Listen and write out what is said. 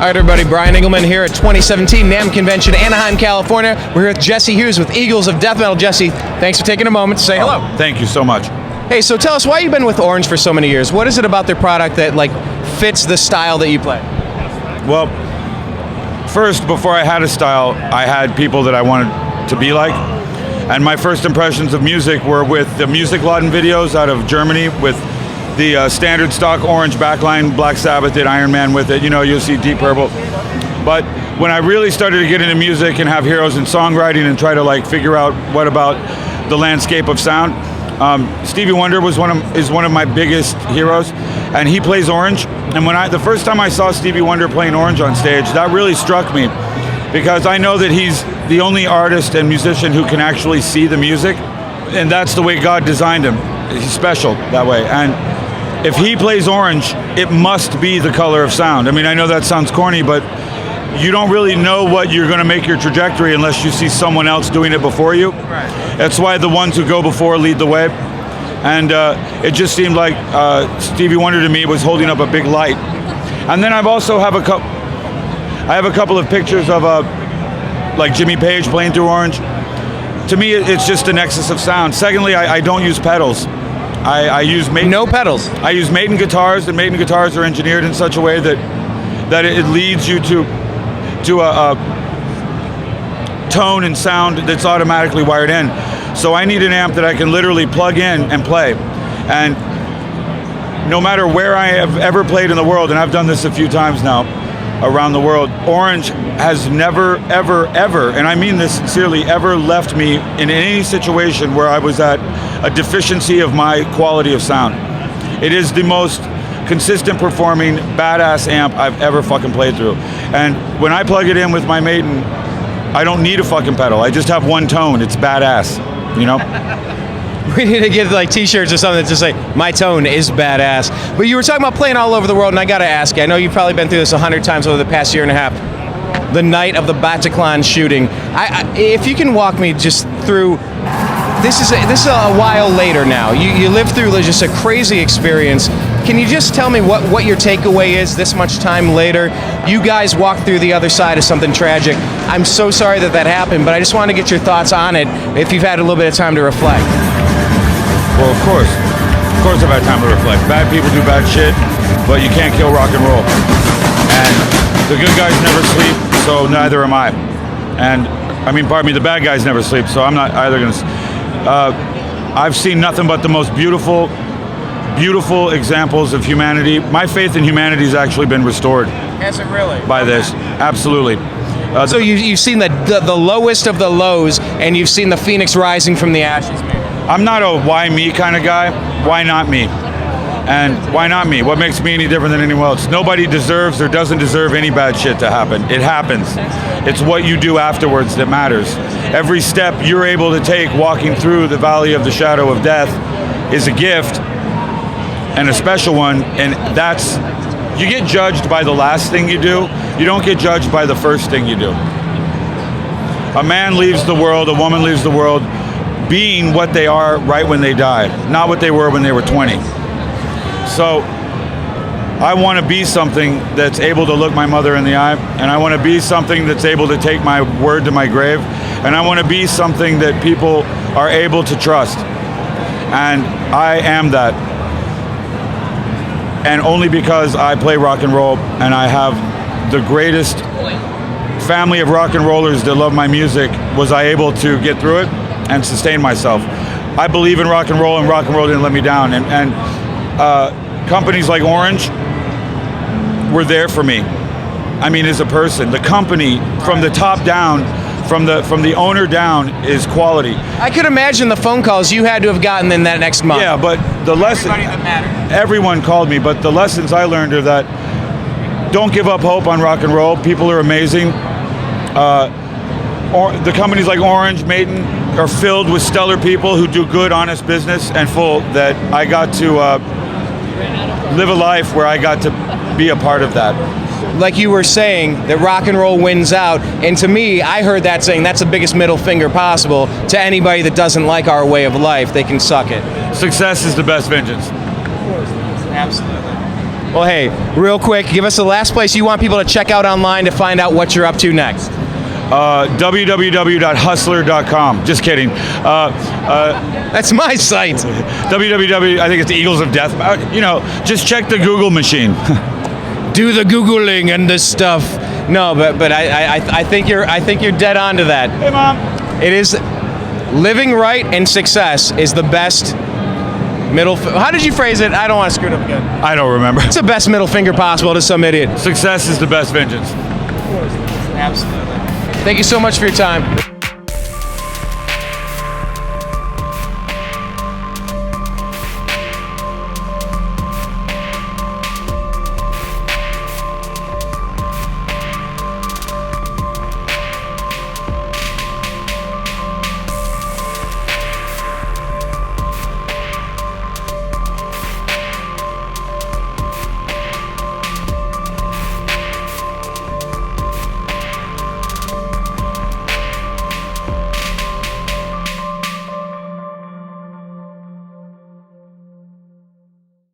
All right, everybody, Brian Engelman here at 2017 NAMM Convention, Anaheim, California. We're here with Jesse Hughes with Eagles of Death Metal. Jesse, thanks for taking a moment to say hello. Thank you so much. Hey, so tell us why you've been with Orange for so many years. What is it about their product that fits the style that you play? Well, first, before I had a style, I had people that I wanted to be like. And my first impressions of music were with the Music Laden videos out of Germany with the standard stock orange backline. Black Sabbath did Iron Man with it. You know, you'll see Deep Purple. But when I really started to get into music and have heroes in songwriting and try to figure out what about the landscape of sound, Stevie Wonder is one of my biggest heroes, and he plays orange. And when the first time I saw Stevie Wonder playing orange on stage, that really struck me, because I know that he's the only artist and musician who can actually see the music, and that's the way God designed him. He's special that way. And if he plays orange, it must be the color of sound. I mean, I know that sounds corny, but you don't really know what you're going to make your trajectory unless you see someone else doing it before you. Right. That's why the ones who go before lead the way. And it just seemed like Stevie Wonder to me was holding up a big light. And then I also have a couple of pictures of like Jimmy Page playing through orange. To me, it's just a nexus of sound. Secondly, I don't use pedals. I use Maton. No pedals. I use Maton Guitars, and Maton Guitars are engineered in such a way that it leads you to a tone and sound that's automatically wired in. So I need an amp that I can literally plug in and play. And no matter where I have ever played in the world, and I've done this a few times now around the world, orange has never, ever, ever, and I mean this sincerely, ever left me in any situation where I was at a deficiency of my quality of sound. It is the most consistent performing, badass amp I've ever fucking played through. And when I plug it in with my Maton, I don't need a fucking pedal. I just have one tone. It's badass, you know? We need to get t-shirts or something that just say, my tone is badass. But you were talking about playing all over the world, and I gotta ask you, I know you've probably been through this 100 times over the past year and a half. The night of the Bataclan shooting. If you can walk me just through, this is a while later now. You lived through just a crazy experience. Can you just tell me what your takeaway is this much time later? You guys walked through the other side of something tragic. I'm so sorry that happened, but I just want to get your thoughts on it if you've had a little bit of time to reflect. Well, of course I've had time to reflect. Bad people do bad shit, but you can't kill rock and roll. And the good guys never sleep, so neither am I. And, pardon me, the bad guys never sleep, so I'm not either gonna... I've seen nothing but the most beautiful examples of humanity. My faith in humanity has actually been restored. Has it really? By this, absolutely. So you've seen the lowest of the lows, and you've seen the phoenix rising from the ashes, maybe. I'm not a why me kind of guy. Why not me? And why not me? What makes me any different than anyone else? Nobody deserves or doesn't deserve any bad shit to happen. It happens. It's what you do afterwards that matters. Every step you're able to take walking through the valley of the shadow of death is a gift, and a special one, and you get judged by the last thing you do. You don't get judged by the first thing you do. A man leaves the world, a woman leaves the world, being what they are right when they die, not what they were when they were 20. So I want to be something that's able to look my mother in the eye, and I want to be something that's able to take my word to my grave, and I want to be something that people are able to trust. And I am that. And only because I play rock and roll, and I have the greatest family of rock and rollers that love my music, was I able to get through it and sustain myself. I believe in rock and roll didn't let me down. And companies like Orange were there for me. As a person, the company from the top down, from the owner down, is quality. I could imagine the phone calls you had to have gotten in that next month. Yeah, but the lesson, everybody that mattered. Everyone called me, but the lessons I learned are that don't give up hope on rock and roll. People are amazing. The companies like Orange, Maton are filled with stellar people who do good, honest business, and that I got to live a life where I got to be a part of that. Like you were saying, that rock and roll wins out, and to me, I heard that saying that's the biggest middle finger possible to anybody that doesn't like our way of life. They can suck it. Success is the best vengeance. Absolutely. Well, hey, real quick, give us the last place you want people to check out online to find out what you're up to next. www.hustler.com. Just kidding. That's my site. www. I think it's the Eagles of Death. Just check the Google machine. Do the Googling and this stuff. No, but I think you're dead on to that. Hey, Mom. It is living right and success is the best middle. How did you phrase it? I don't want to screw it up again. I don't remember. It's the best middle finger possible to some idiot. Success is the best vengeance. Absolutely. Thank you so much for your time.